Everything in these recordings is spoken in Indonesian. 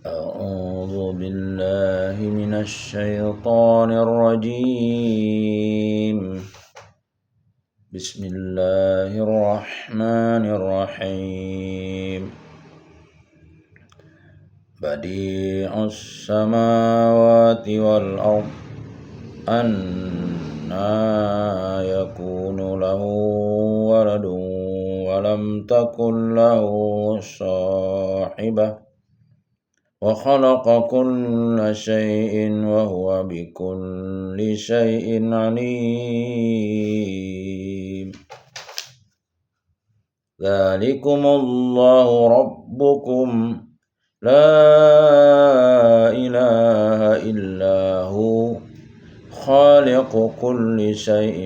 أعوذ بالله من الشيطان الرجيم. بسم الله الرحمن الرحيم. بديع السماوات والأرض أنى يكون له ولد ولم تكن له صاحبة وخلق كل شيء وهو بكل شيء عليم. ذلكم الله ربكم لا إله إلا هو خالق كل شيء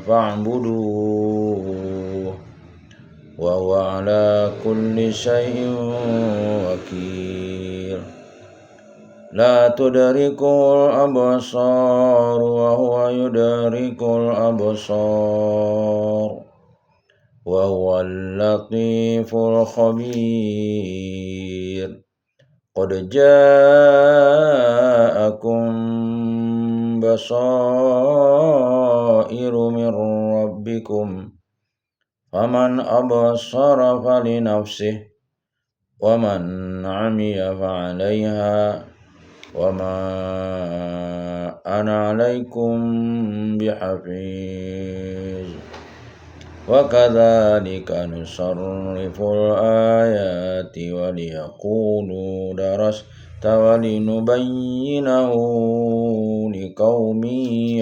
فاعبدوه وهو على كل شيء وكيل. لا تدركه الأبصار وهو يدرك الأبصار وهو اللطيف الخبير. قد جاءكم بصائر من ربكم فمن أبصر فلنفسه ومن عمي فعليها وما أنا عليكم بحفيظ. وكذلك نصرف الآيات وليقولوا درست ولنبينه لقوم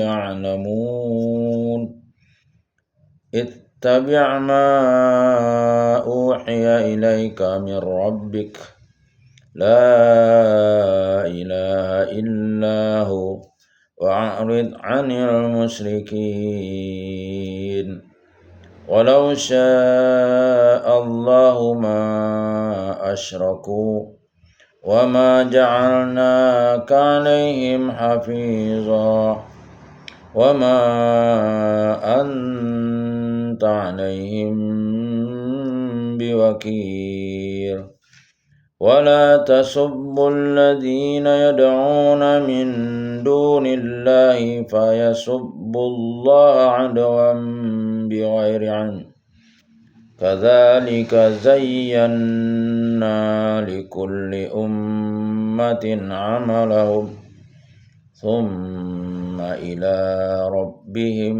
يعلمون. اتبع ما أوحي إليك من ربك لا إله إلا هو وأعرض عن المشركين. ولو شاء الله ما أشركوا وما جعلناك عليهم حفيظا وما أنت عليهم بوكيل. ولا تسبوا الذين يدعون من دون الله فيسبوا الله عدوا بغير علم. كذلك زينا لكل أمة عملهم ثم إلى ربهم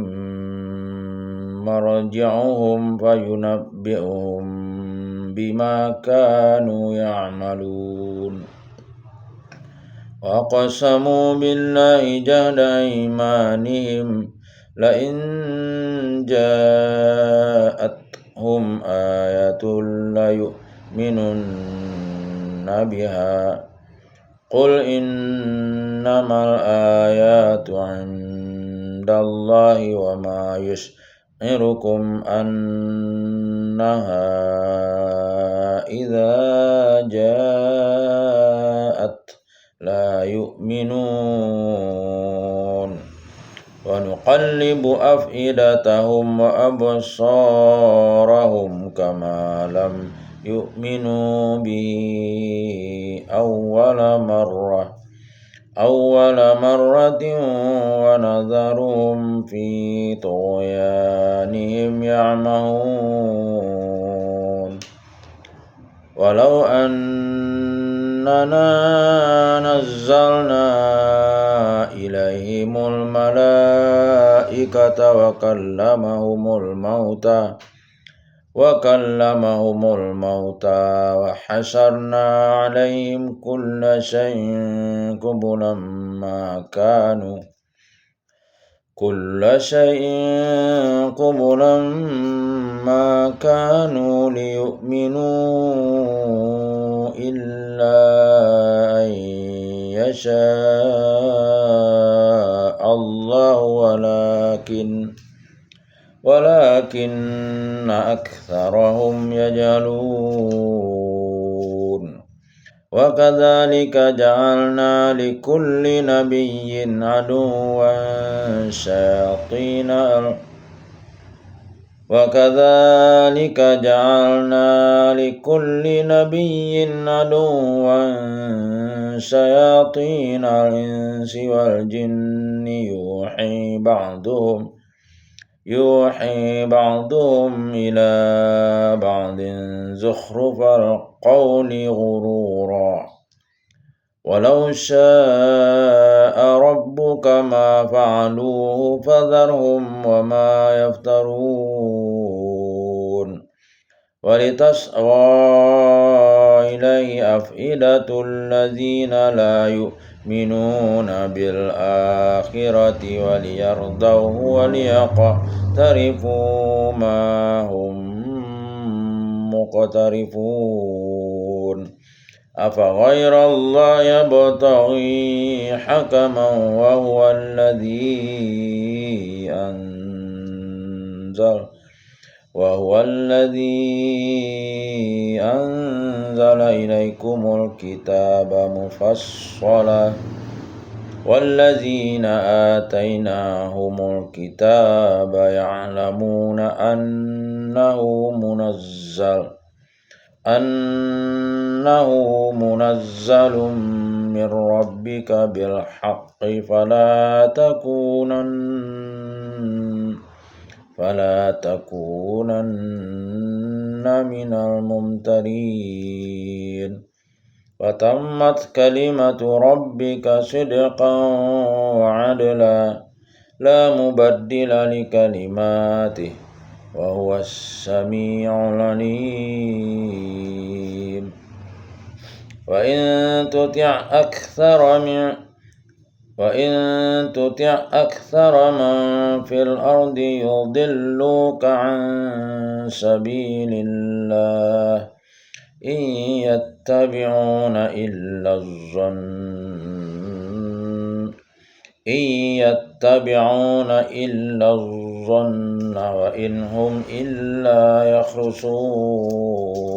مرجعهم فينبئهم بما كانوا يعملون. وقسموا بالله جهد أيمانهم لئن جاءتهم آية ليؤمنن بها قل إنما الآيات عند الله وما يشعركم أنها إذا جاءت لا يؤمنون. ونقلب أفئدتهم وأبصارهم كما لم يؤمنوا به أول مرة ونذرهم في طغيانهم يعمهون. ولو أننا نزلنا إليهم الملائكة وكلمهم الموتى وحشرنا عليهم كل شيء قبلا ما كانوا ليؤمنوا إلا أن يشاء الله ولكن أكثرهم يجهلون. وكذلك جعلنا لكل نبي عدوا شياطين وكذلك جعلنا لكل نبي عدوا شياطين الإنس والجن يوحي بعضهم إلى بعض زخرف القول غرورا ولو شاء ربك ما فعلوه فذرهم وما يفترون ولتصغى إليه أفئدة الذين لا يؤمنون بالآخرة وليرضوه وليقترفوا ما هم مقترفون أفغير الله يبتغي حكما وهو الذي أنزل إليكم الكتاب مفصلا والذين آتيناهم الكتاب يعلمون أنه منزل من ربك بالحق فلا تكونن من الممترين وتمت كلمة ربك صدقا وعدلا لا مبدل لكلماته وهو السميع العليم وإن تطع أكثر من في الأرض يضلوك عن سبيل الله إن يتبعون إلا الظن وإن هم إلا يخرصون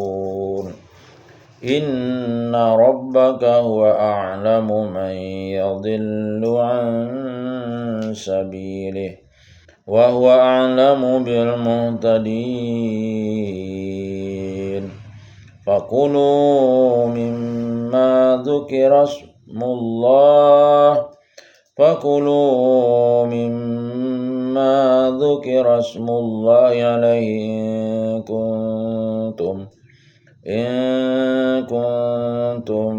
إن ربك هو أعلم من يضل عن سبيله وهو أعلم بالمهتدين فكلوا مما ذكر اسم الله عليه إن كنتم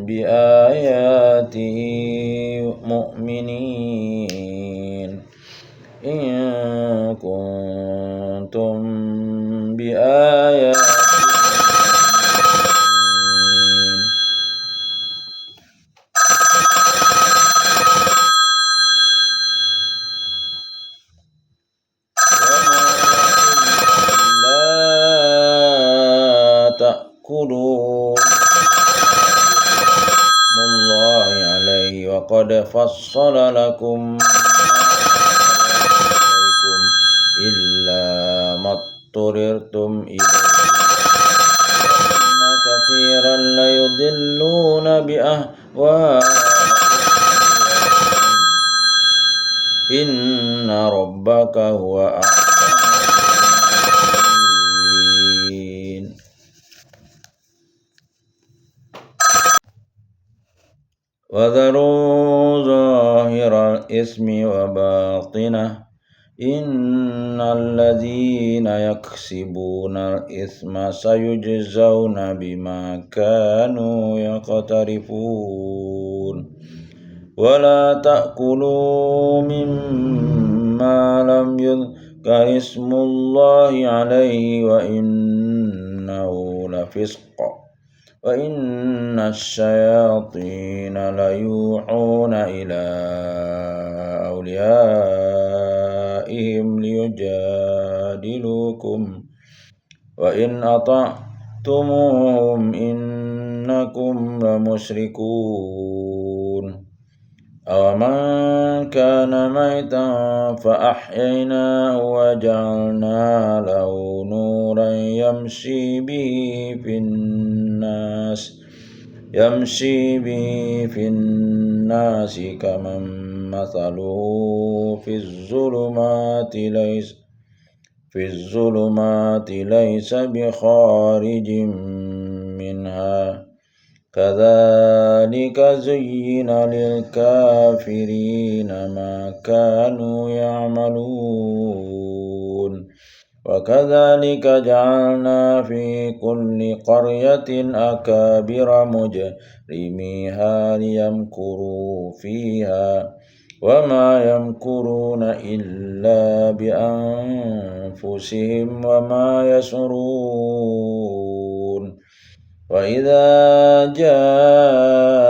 بآياته مؤمنين تأكلوا اسم الله عليه وقد فصل لكم عليكم إلا ما اضطررتم إليه وإن كثيرا ليضلون بأهوائهم إن ربك هو أعلم بالمهتدين وذروا ظاهر الإثم وباطنه إن الذين يكسبون الإثم سيجزون بما كانوا يقترفون ولا تأكلوا مما لم يذكر اسم الله عليه وإنه لفسق وإن الشياطين ليوحون إلى أوليائهم ليجادلوكم وإن أطعتموهم إنكم لمشركون أومن كان ميتا فأحييناه وجعلنا له نورا يمشي به في الناس كمن مثله في الظلمات في الظلمات ليس بخارج منها كذلك زين للكافرين ما كانوا يعملون وكذلك جعلنا في كل قرية أكابر مجرميها ليمكروا فيها وما يمكرون إلا بأنفسهم وما يشعرون وإذا جاءتهم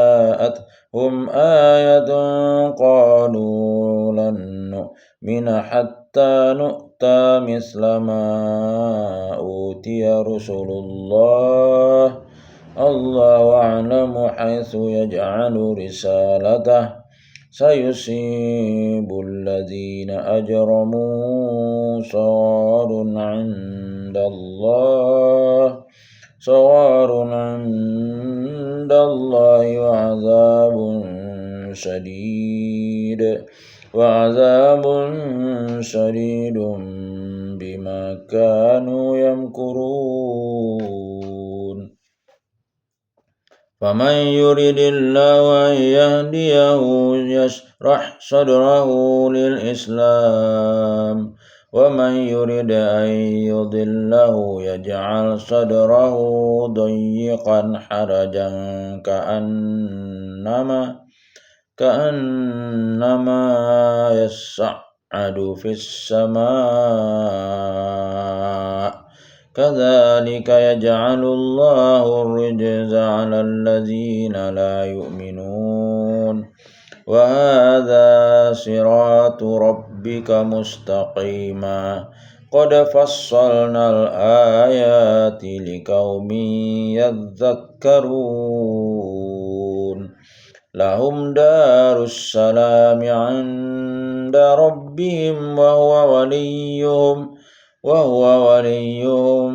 آية قالوا لن نؤمن حتى نؤتى مثل ما أوتي رسل الله أعلم حيث يجعل رسالته سيصيب الذين أجرموا صغار عند الله وعذاب شديد بما كانوا يمكرون فمن يرد الله أن يهديه يشرح صدره للإسلام ومن يرد أن يضله يجعل صدره ضيقا حرجا كأنما يصعد في السماء كذلك يجعل الله الرجز على الذين لا يؤمنون وهذا صراط ربك مستقيما قد فصلنا الآيات لقوم يذكرون لهم دار السلام عند ربهم وهو وليهم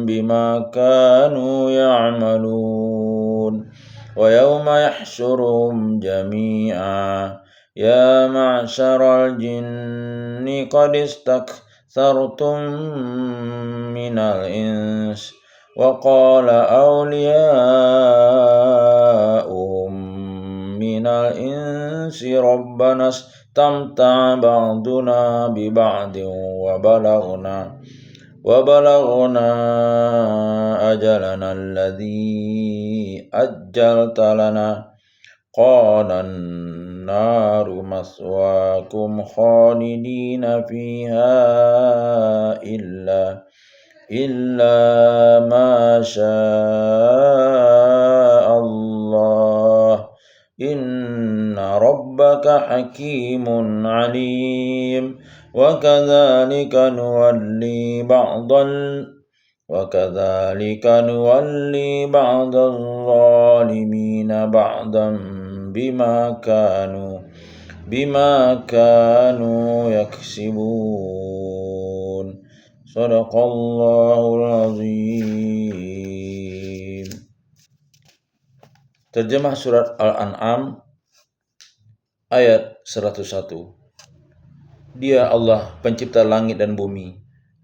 بما كانوا يعملون ويوم يحشرهم جميعا يا معشر الجن قد استكثرتم من الإنس وقال أولياؤهم من الإنس ربنا استمتع بعضنا ببعض وبلغنا أجلنا الذي أجلت لنا قال النار مثواكم خالدين فيها إلا ما شاء الله إن ربك حكيم عليم وكذلك نولي بعض الظالمين بعضا بما كانوا يكسبون صدق الله العظيم. Terjemah surat Al-An'am ayat 101. Dia Allah pencipta langit dan bumi.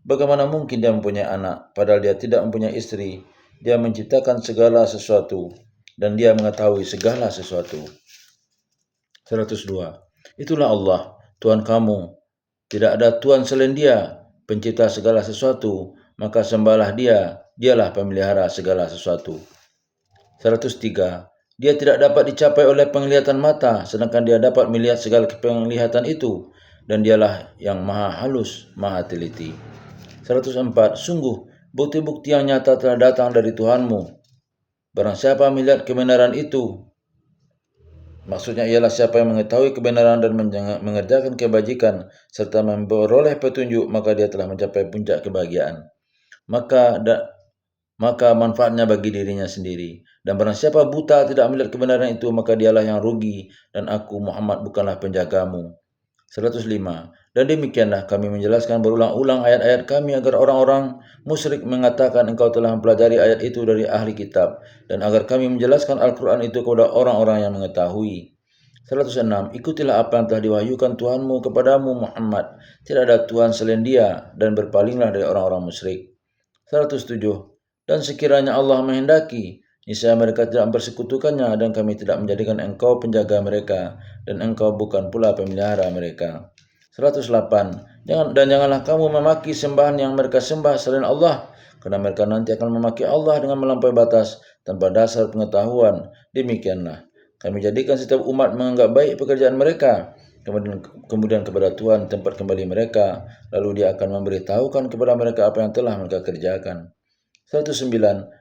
Bagaimana mungkin dia mempunyai anak, padahal dia tidak mempunyai istri. Dia menciptakan segala sesuatu, dan dia mengetahui segala sesuatu. 102. Itulah Allah, Tuhan kamu. Tidak ada Tuhan selain Dia, pencipta segala sesuatu. Maka sembahlah Dia, Dialah pemelihara segala sesuatu. 103. Dia tidak dapat dicapai oleh penglihatan mata, sedangkan Dia dapat melihat segala penglihatan itu. Dan Dialah yang maha halus, maha teliti. 104. Sungguh, bukti-bukti yang nyata telah datang dari Tuhanmu. Barang siapa melihat kebenaran itu, maksudnya ialah siapa yang mengetahui kebenaran dan mengerjakan kebajikan, serta memperoleh petunjuk, maka dia telah mencapai puncak kebahagiaan. Maka manfaatnya bagi dirinya sendiri. Dan barang siapa buta tidak melihat kebenaran itu, maka dialah yang rugi, dan aku Muhammad bukanlah penjagamu. 105. Dan demikianlah kami menjelaskan berulang-ulang ayat-ayat kami agar orang-orang musyrik mengatakan engkau telah mempelajari ayat itu dari ahli kitab, dan agar kami menjelaskan Al-Quran itu kepada orang-orang yang mengetahui. 106. Ikutilah apa yang telah diwahyukan Tuhanmu kepadamu Muhammad. Tidak ada Tuhan selain Dia, dan berpalinglah dari orang-orang musyrik. 107. Dan sekiranya Allah menghendaki, niscaya mereka tidak mempersekutukannya, dan kami tidak menjadikan engkau penjaga mereka, dan engkau bukan pula pemelihara mereka. 108. Janganlah kamu memaki sembahan yang mereka sembah selain Allah, karena mereka nanti akan memaki Allah dengan melampaui batas tanpa dasar pengetahuan. Demikianlah kami jadikan setiap umat menganggap baik pekerjaan mereka, kemudian kepada Tuhan tempat kembali mereka, lalu Dia akan memberitahukan kepada mereka apa yang telah mereka kerjakan. 109.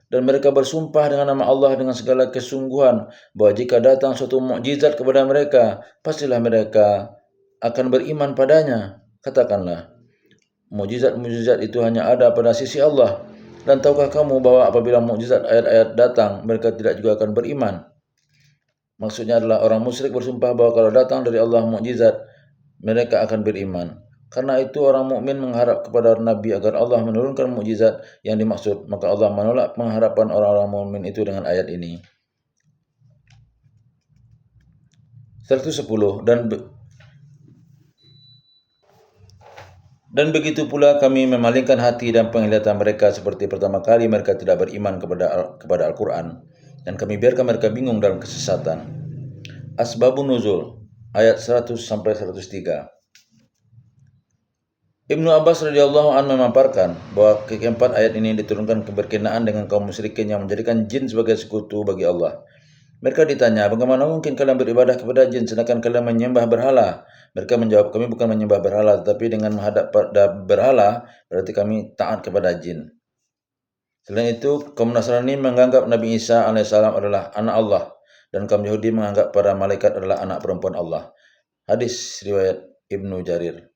Dan mereka bersumpah dengan nama Allah dengan segala kesungguhan bahwa jika datang suatu mukjizat kepada mereka, pastilah mereka akan beriman padanya. Katakanlah, mukjizat-mukjizat itu hanya ada pada sisi Allah. Dan tahukah kamu bahwa apabila mukjizat ayat-ayat datang, mereka tidak juga akan beriman? Maksudnya adalah orang musyrik bersumpah bahwa kalau datang dari Allah mukjizat, mereka akan beriman. Karena itu orang mukmin mengharap kepada Nabi agar Allah menurunkan mukjizat yang dimaksud, maka Allah menolak pengharapan orang-orang mukmin itu dengan ayat ini. 110. Dan begitu pula kami memalingkan hati dan penglihatan mereka seperti pertama kali mereka tidak beriman kepada Al-Quran, dan kami biarkan mereka bingung dalam kesesatan. Asbabun Nuzul ayat 100-103. Ibnu Abbas radhiyallahu anhu memaparkan bahwa keempat ayat ini diturunkan keberkenaan dengan kaum musyrikin yang menjadikan jin sebagai sekutu bagi Allah. Mereka ditanya, bagaimana mungkin kalian beribadah kepada jin sedangkan kalian menyembah berhala? Mereka menjawab, kami bukan menyembah berhala, tetapi dengan menghadap pada berhala berarti kami taat kepada jin. Selain itu, kaum Nasrani menganggap Nabi Isa alaihissalam adalah anak Allah, dan kaum Yahudi menganggap para malaikat adalah anak perempuan Allah. Hadis riwayat Ibnu Jarir.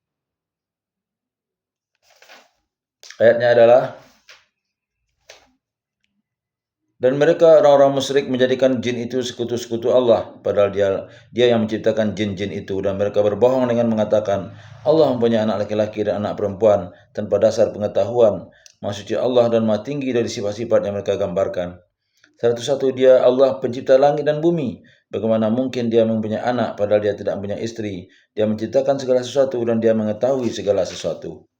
Ayatnya adalah, dan mereka orang-orang musyrik menjadikan jin itu sekutu-sekutu Allah, padahal dia yang menciptakan jin-jin itu, dan mereka berbohong dengan mengatakan Allah mempunyai anak laki-laki dan anak perempuan tanpa dasar pengetahuan. Maksudnya Allah dan Maha tinggi dari sifat-sifat yang mereka gambarkan. 101. Dia Allah pencipta langit dan bumi. Bagaimana mungkin dia mempunyai anak padahal dia tidak mempunyai istri? Dia menciptakan segala sesuatu dan dia mengetahui segala sesuatu.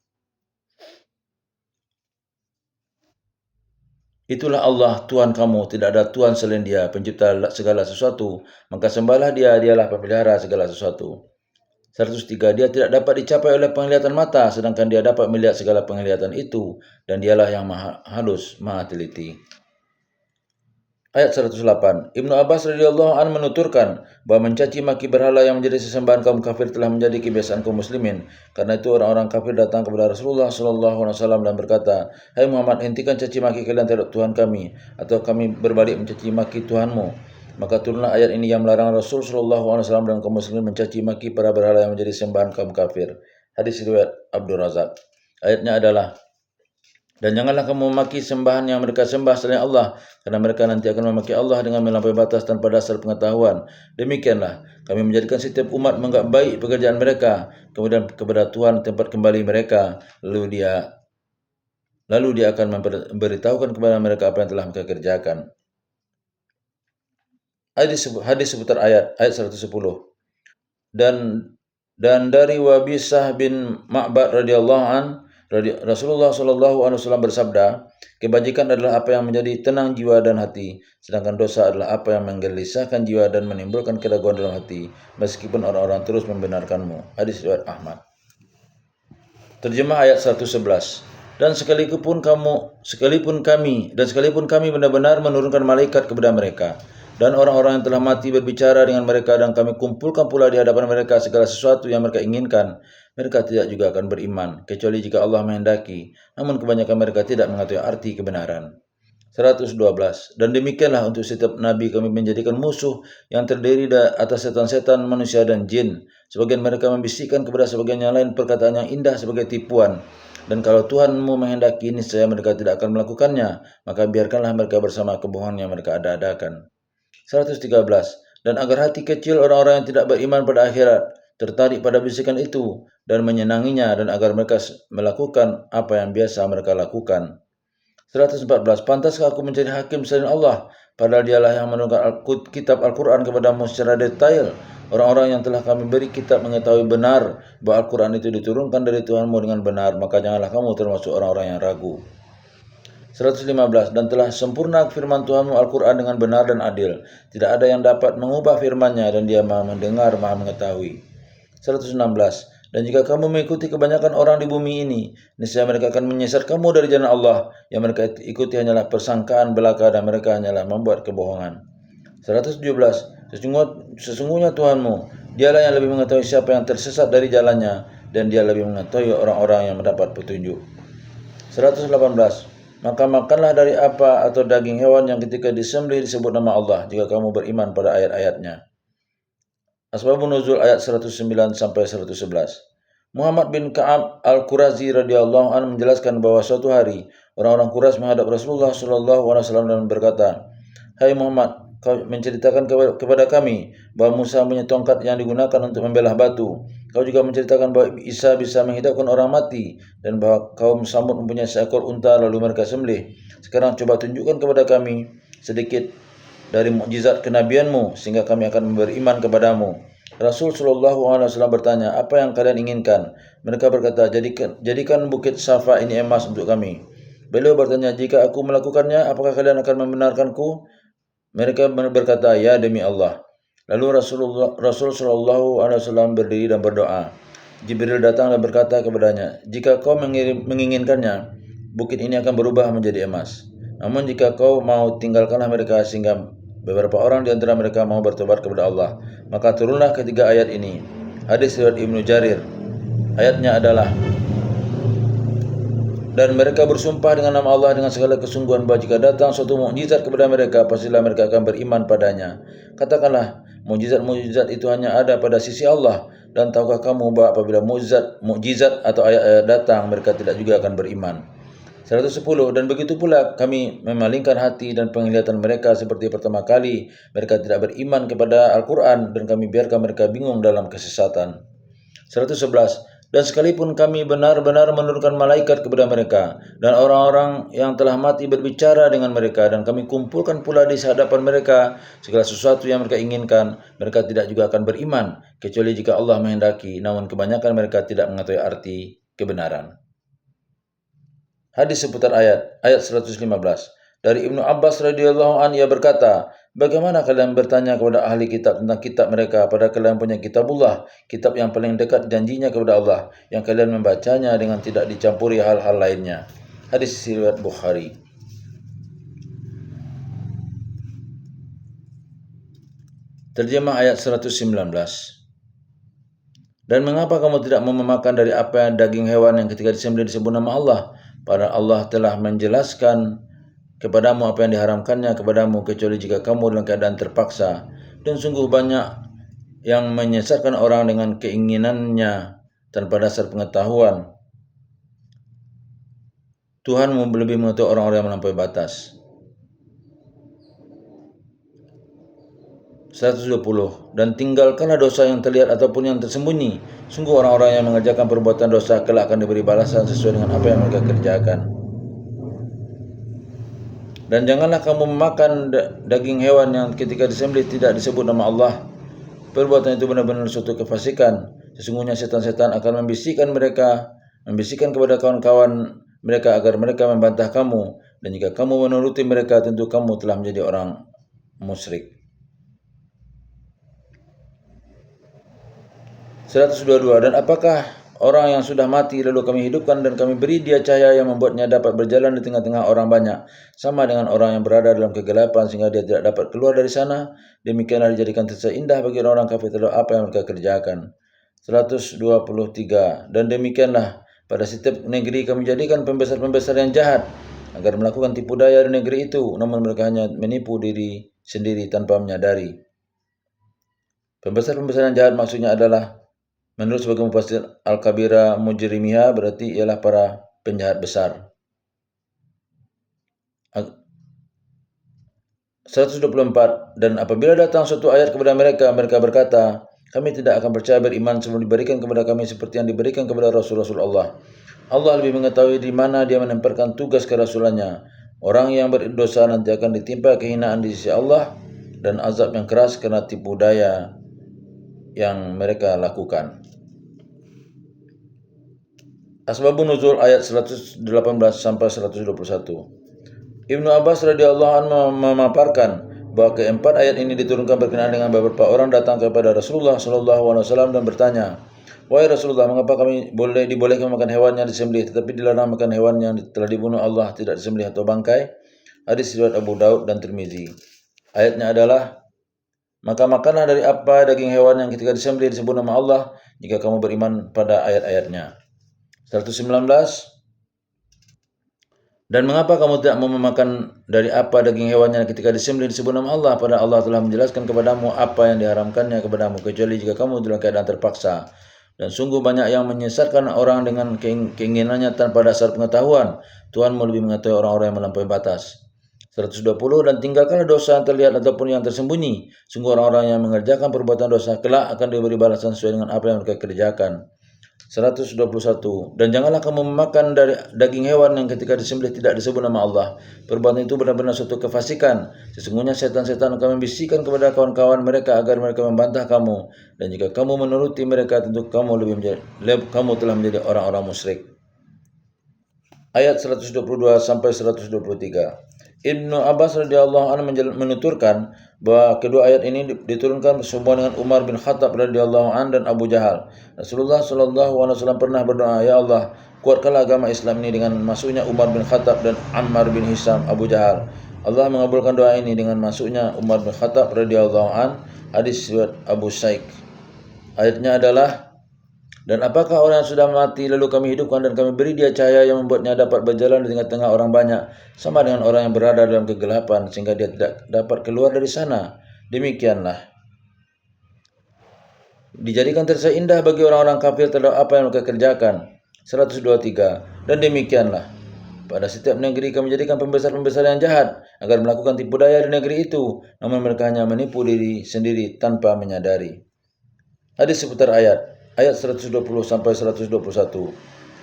Itulah Allah, Tuhan kamu, tidak ada Tuhan selain Dia, pencipta segala sesuatu, maka sembahlah Dia, Dialah pemelihara segala sesuatu. 103. Dia tidak dapat dicapai oleh penglihatan mata, sedangkan Dia dapat melihat segala penglihatan itu, dan Dialah yang maha halus, maha teliti. Ayat 108. Ibnu Abbas radhiyallahu anhu menuturkan bahwa mencaci maki berhala yang menjadi sesembahan kaum kafir telah menjadi kebiasaan kaum muslimin. Karena itu orang-orang kafir datang kepada Rasulullah sallallahu alaihi wasallam dan berkata, "Hai Muhammad, hentikan caci maki kalian terhadap Tuhan kami, atau kami berbalik mencaci maki Tuhanmu." Maka turunlah ayat ini yang melarang Rasul sallallahu alaihi wasallam dan kaum muslimin mencaci maki para berhala yang menjadi sembahan kaum kafir. Hadis riwayat Abdul Razak. Ayatnya adalah, dan janganlah kamu memaki sembahan yang mereka sembah selain Allah, karena mereka nanti akan memaki Allah dengan melampaui batas tanpa dasar pengetahuan. Demikianlah kami menjadikan setiap umat menganggap baik pekerjaan mereka, kemudian kepada Tuhan tempat kembali mereka, lalu dia akan memberitahukan kepada mereka apa yang telah mereka kerjakan. Hadis seputar ayat 110. Dan dari Wabisah bin Ma'bad radhiyallahu an, Rasulullah sallallahu alaihi wasallam bersabda, kebajikan adalah apa yang menjadi tenang jiwa dan hati, sedangkan dosa adalah apa yang menggelisahkan jiwa dan menimbulkan keraguan dalam hati, meskipun orang-orang terus membenarkanmu. Hadis riwayat Ahmad. Terjemah ayat 111. Dan sekalipun kami benar-benar menurunkan malaikat kepada mereka, dan orang-orang yang telah mati berbicara dengan mereka, dan kami kumpulkan pula di hadapan mereka segala sesuatu yang mereka inginkan, mereka tidak juga akan beriman, kecuali jika Allah menghendaki. Namun kebanyakan mereka tidak mengetahui arti kebenaran. 112. Dan demikianlah untuk setiap nabi kami menjadikan musuh yang terdiri atas setan-setan, manusia dan jin. Sebagian mereka membisikkan kepada sebagian yang lain perkataan yang indah sebagai tipuan. Dan kalau Tuhanmu menghendaki, niscaya mereka tidak akan melakukannya, maka biarkanlah mereka bersama kebohongan yang mereka ada-adakan. 113. Dan agar hati kecil orang-orang yang tidak beriman pada akhirat tertarik pada bisikan itu dan menyenanginya, dan agar mereka melakukan apa yang biasa mereka lakukan. 114. Pantaskah aku mencari hakim selain Allah? Padahal dialah yang menurunkan kitab Al-Quran kepadamu secara detail. Orang-orang yang telah kami beri kitab mengetahui benar bahwa Al-Quran itu diturunkan dari Tuhanmu dengan benar, maka janganlah kamu termasuk orang-orang yang ragu. 115. Dan telah sempurna firman Tuhanmu Al-Quran dengan benar dan adil. Tidak ada yang dapat mengubah firman-Nya, dan Dia Maha mendengar, Maha mengetahui. 116. Dan jika kamu mengikuti kebanyakan orang di bumi ini, niscaya mereka akan menyesat kamu dari jalan Allah. Yang mereka ikuti hanyalah persangkaan belaka, dan mereka hanyalah membuat kebohongan. 117. Sesungguhnya Tuhanmu, Dialah yang lebih mengetahui siapa yang tersesat dari jalannya, dan Dia lebih mengetahui orang-orang yang mendapat petunjuk. 118. Maka makanlah dari apa atau daging hewan yang ketika disembelih disebut nama Allah, jika kamu beriman pada ayat-ayatnya. Asbabun Nuzul ayat 109 sampai 111. Muhammad bin Ka'ab Al-Qurazi radhiyallahu anhu menjelaskan bahwa suatu hari orang-orang Quraisy menghadap Rasulullah sallallahu alaihi wasallam dan berkata, "Hai Muhammad, kau menceritakan kepada kami bahwa Musa punya tongkat yang digunakan untuk membelah batu. Kau juga menceritakan bahwa Isa bisa menghidupkan orang mati dan bahwa kaum Samud mempunyai seekor unta lalu mereka sembelih. Sekarang coba tunjukkan kepada kami sedikit dari mukjizat kenabianmu sehingga kami akan beriman kepadamu." Rasul sallallahu alaihi wasallam bertanya, "Apa yang kalian inginkan?" Mereka berkata, "Jadikan bukit Safa ini emas untuk kami." Beliau bertanya, "Jika aku melakukannya, apakah kalian akan membenarkanku?" Mereka berkata, "Ya, demi Allah." Lalu Rasul sallallahu alaihi wasallam berdiri dan berdoa. Jibril datang dan berkata kepadanya, "Jika kau menginginkannya, bukit ini akan berubah menjadi emas. Namun jika kau mau, tinggalkanlah mereka sehingga beberapa orang di antara mereka mau bertobat kepada Allah." Maka turunlah ketiga ayat ini. Hadis riwayat Ibnu Jarir. Ayatnya adalah, "Dan mereka bersumpah dengan nama Allah dengan segala kesungguhan bahwa jika datang suatu mukjizat kepada mereka, pastilah mereka akan beriman padanya. Katakanlah, mukjizat itu hanya ada pada sisi Allah. Dan tahukah kamu bahwa apabila mukjizat atau ayat-ayat datang, mereka tidak juga akan beriman." 110. Dan begitu pula kami memalingkan hati dan penglihatan mereka seperti pertama kali mereka tidak beriman kepada Al-Quran, dan kami biarkan mereka bingung dalam kesesatan. 111. Dan sekalipun kami benar-benar menurunkan malaikat kepada mereka, dan orang-orang yang telah mati berbicara dengan mereka, dan kami kumpulkan pula di hadapan mereka segala sesuatu yang mereka inginkan, mereka tidak juga akan beriman, kecuali jika Allah menghendaki, namun kebanyakan mereka tidak mengetahui arti kebenaran. Hadis seputar ayat 115. Dari Ibnu Abbas radhiyallahu anhu, ia berkata, "Bagaimana kalian bertanya kepada ahli kitab tentang kitab mereka, padahal kalian punya kitabullah, kitab yang paling dekat janjinya kepada Allah, yang kalian membacanya dengan tidak dicampuri hal-hal lainnya." Hadis riwayat Bukhari. Terjemah ayat 119. Dan mengapa kamu tidak mau memakan dari apa daging hewan yang ketika disembelih disebut nama Allah? Padahal Allah telah menjelaskan kepadamu apa yang diharamkannya kepadamu, kecuali jika kamu dalam keadaan terpaksa. Dan sungguh banyak yang menyesatkan orang dengan keinginannya tanpa dasar pengetahuan. Tuhanmu lebih mengetahui orang-orang yang melampaui batas. 120. Dan tinggalkanlah dosa yang terlihat ataupun yang tersembunyi. Sungguh orang-orang yang mengerjakan perbuatan dosa kelak akan diberi balasan sesuai dengan apa yang mereka kerjakan. Dan janganlah kamu memakan daging hewan yang ketika disembelih tidak disebut nama Allah. Perbuatan itu benar-benar suatu kefasikan. Sesungguhnya setan-setan akan membisikkan kepada kawan-kawan mereka agar mereka membantah kamu. Dan jika kamu menuruti mereka, tentu kamu telah menjadi orang musyrik. 122. Dan apakah orang yang sudah mati lalu kami hidupkan dan kami beri dia cahaya yang membuatnya dapat berjalan di tengah-tengah orang banyak, sama dengan orang yang berada dalam kegelapan sehingga dia tidak dapat keluar dari sana? Demikianlah dijadikan seindah bagi orang kafir terhadap apa yang mereka kerjakan. 123. Dan demikianlah pada setiap negeri kami jadikan pembesar-pembesar yang jahat agar melakukan tipu daya di negeri itu, namun mereka hanya menipu diri sendiri tanpa menyadari. Pembesar-pembesar yang jahat maksudnya adalah, menurut sebagian mufassir, al-kabira mujrimiha, berarti ialah para penjahat besar. 124. Dan apabila datang suatu ayat kepada mereka, mereka berkata, "Kami tidak akan percaya beriman sebelum diberikan kepada kami seperti yang diberikan kepada Rasul-Rasul Allah. Allah lebih mengetahui di mana dia menempelkan tugas kerasulannya, Orang yang berdosa nanti akan ditimpa kehinaan di sisi Allah dan azab yang keras karena tipu daya yang mereka lakukan. Asbabun nuzul ayat 118 sampai 121. Ibnu Abbas radhiyallahu anhu memaparkan bahwa keempat ayat ini diturunkan berkenaan dengan beberapa orang datang kepada Rasulullah sallallahu alaihi wasallam dan bertanya, "Wahai Rasulullah, mengapa kami dibolehkan makan hewan yang disembelih tetapi dilarang makan hewan yang telah dibunuh Allah tidak disembelih atau bangkai?" Hadis riwayat Abu Daud dan Tirmizi. Ayatnya adalah, "Maka makanlah dari apa daging hewan yang ketika disembelih disebut nama Allah jika kamu beriman pada ayat-ayatnya." 119. Dan mengapa kamu tidak mau memakan dari apa daging hewannya ketika disembelih disebut nama Allah, padahal Allah telah menjelaskan kepadamu apa yang diharamkannya kepadamu, kecuali jika kamu dalam keadaan terpaksa. Dan sungguh banyak yang menyesatkan orang dengan keinginannya tanpa dasar pengetahuan. Tuhanmu lebih mengetahui orang-orang yang melampaui batas. 120. Dan tinggalkanlah dosa yang terlihat ataupun yang tersembunyi. Sungguh orang-orang yang mengerjakan perbuatan dosa kelak akan diberi balasan sesuai dengan apa yang mereka kerjakan. 121. Dan janganlah kamu memakan dari daging hewan yang ketika disembelih tidak disebut nama Allah. Perbuatan itu benar-benar suatu kefasikan. Sesungguhnya setan-setan akan membisikkan kepada kawan-kawan mereka agar mereka membantah kamu. Dan jika kamu menuruti mereka, tentu kamu telah menjadi orang-orang musyrik. Ayat 122 sampai 123. Ibnu Abbas radhiyallahu anhu menuturkan bahwa kedua ayat ini diturunkan berhubungan dengan Umar bin Khattab radhiyallahu anhu dan Abu Jahal. Rasulullah sallallahu alaihi wasallam pernah berdoa, "Ya Allah, kuatkanlah agama Islam ini dengan masuknya Umar bin Khattab dan Ammar bin Hisam Abu Jahal." Allah mengabulkan doa ini dengan masuknya Umar bin Khattab radhiyallahu anhu. Hadis riwayat Abu Syaikh. Ayatnya adalah, "Dan apakah orang yang sudah mati lalu kami hidupkan dan kami beri dia cahaya yang membuatnya dapat berjalan di tengah-tengah orang banyak, sama dengan orang yang berada dalam kegelapan sehingga dia tidak dapat keluar dari sana. Demikianlah dijadikan terasa indah bagi orang-orang kafir terhadap apa yang mereka kerjakan." 123. Dan demikianlah pada setiap negeri kami menjadikan pembesar-pembesar yang jahat agar melakukan tipu daya di negeri itu, namun mereka hanya menipu diri sendiri tanpa menyadari. Hadis seputar ayat 120 sampai 121.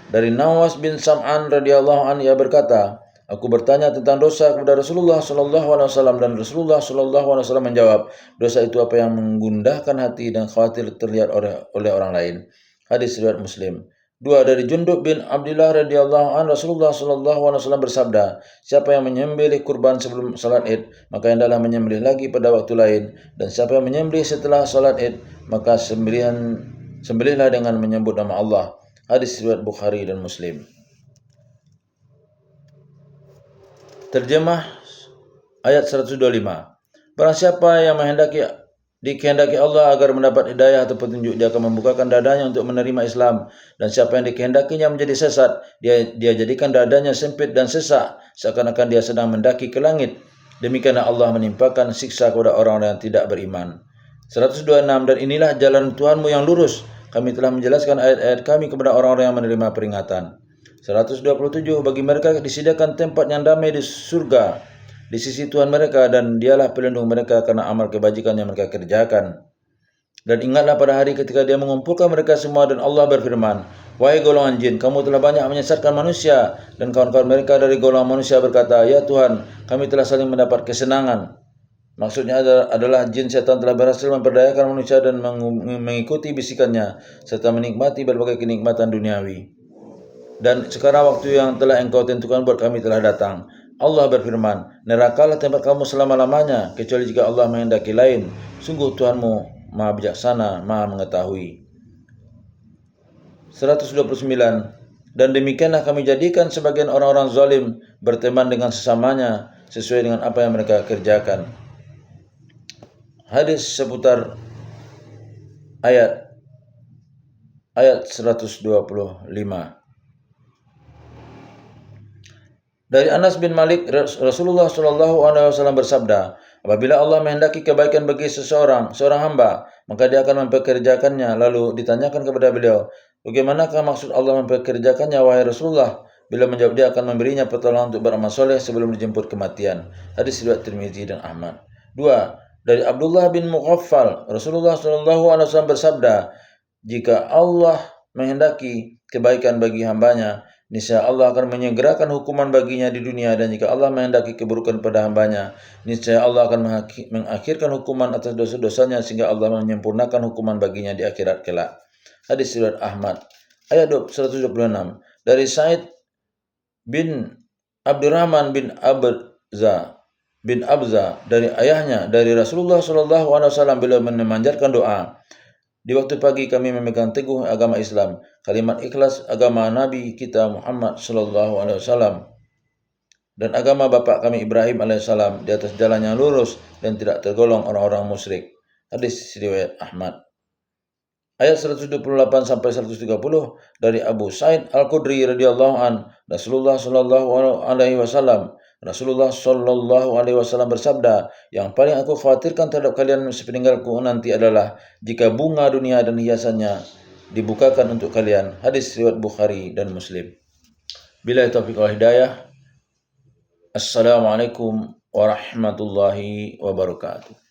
Dari Nawas bin Sam'an radhiyallahu anhu, ia berkata, "Aku bertanya tentang dosa kepada Rasulullah sallallahu alaihi wasallam dan Rasulullah sallallahu alaihi wasallam menjawab, dosa itu apa yang menggundahkan hati dan khawatir terlihat oleh orang lain." Hadis riwayat Muslim. 2. Dari Jundub bin Abdullah radhiyallahu anhu, Rasulullah sallallahu alaihi wasallam bersabda, "Siapa yang menyembelih kurban sebelum salat Id, maka hendaklah menyembelih lagi pada waktu lain, dan siapa yang menyembelih setelah salat Id, maka sembelihlah dengan menyebut nama Allah." Hadis riwayat Bukhari dan Muslim. Terjemah ayat 125. Barang siapa yang dikehendaki Allah agar mendapat hidayah atau petunjuk, dia akan membukakan dadanya untuk menerima Islam, dan siapa yang dikehendakinya menjadi sesat, dia jadikan dadanya sempit dan sesak seakan-akan dia sedang mendaki ke langit. Demikianlah Allah menimpakan siksa kepada orang-orang yang tidak beriman. 126. Dan inilah jalan Tuhanmu yang lurus. Kami telah menjelaskan ayat-ayat kami kepada orang-orang yang menerima peringatan. 127. Bagi mereka disediakan tempat yang damai di surga di sisi Tuhan mereka, dan dialah pelindung mereka karena amal kebajikan yang mereka kerjakan. Dan ingatlah pada hari ketika dia mengumpulkan mereka semua dan Allah berfirman, "Wahai golongan jin, kamu telah banyak menyesatkan manusia." Dan kawan-kawan mereka dari golongan manusia berkata, "Ya Tuhan, kami telah saling mendapat kesenangan." Maksudnya adalah jin setan telah berhasil memperdayakan manusia dan mengikuti bisikannya serta menikmati berbagai kenikmatan duniawi. Dan sekarang waktu yang telah engkau tentukan buat kami telah datang. Allah berfirman, "Nerakalah tempat kamu selama-lamanya, kecuali jika Allah menghendaki lain. Sungguh Tuhanmu Maha bijaksana, Maha mengetahui." 129. Dan demikianlah kami jadikan sebagian orang-orang zalim berteman dengan sesamanya sesuai dengan apa yang mereka kerjakan. Hadis seputar ayat 125. Dari Anas bin Malik, Rasulullah sallallahu alaihi wasallam bersabda, "Apabila Allah menghendaki kebaikan bagi seorang hamba, maka dia akan mempekerjakannya." Lalu ditanyakan kepada beliau, "Bagaimanakah maksud Allah mempekerjakannya, wahai Rasulullah?" Bila menjawab, dia akan memberinya pertolongan untuk beramal soleh sebelum dijemput kematian. Hadis riwayat Tirmizi dan Ahmad. 2. Dari Abdullah bin Mughaffal, Rasulullah sallallahu alaihi wasallam bersabda, "Jika Allah menghendaki kebaikan bagi hambanya, niscaya Allah akan menyegerakan hukuman baginya di dunia, dan jika Allah menghendaki keburukan pada hambanya, niscaya Allah akan mengakhirkan hukuman atas dosa-dosanya sehingga Allah menyempurnakan hukuman baginya di akhirat kelak. Hadis riwayat Ahmad. Ayat 126 dari Said bin Abdurrahman bin Abza dari ayahnya dari Rasulullah SAW beliau memanjatkan doa. Di waktu pagi kami memegang teguh agama Islam, kalimat ikhlas agama Nabi kita Muhammad SAW dan agama bapak kami Ibrahim alaihissalam di atas jalan yang lurus dan tidak tergolong orang-orang musyrik. Hadis riwayat Ahmad. Ayat 128 sampai 130 dari Abu Sa'id Al-Khudri radhiyallahu an, Rasulullah sallallahu alaihi wasallam bersabda, yang paling aku khawatirkan terhadap kalian sepeninggalku nanti adalah jika bunga dunia dan hiasannya dibukakan untuk kalian. Hadis riwayat Bukhari dan Muslim. Billahi taufiq wal hidayah. Assalamualaikum warahmatullahi wabarakatuh.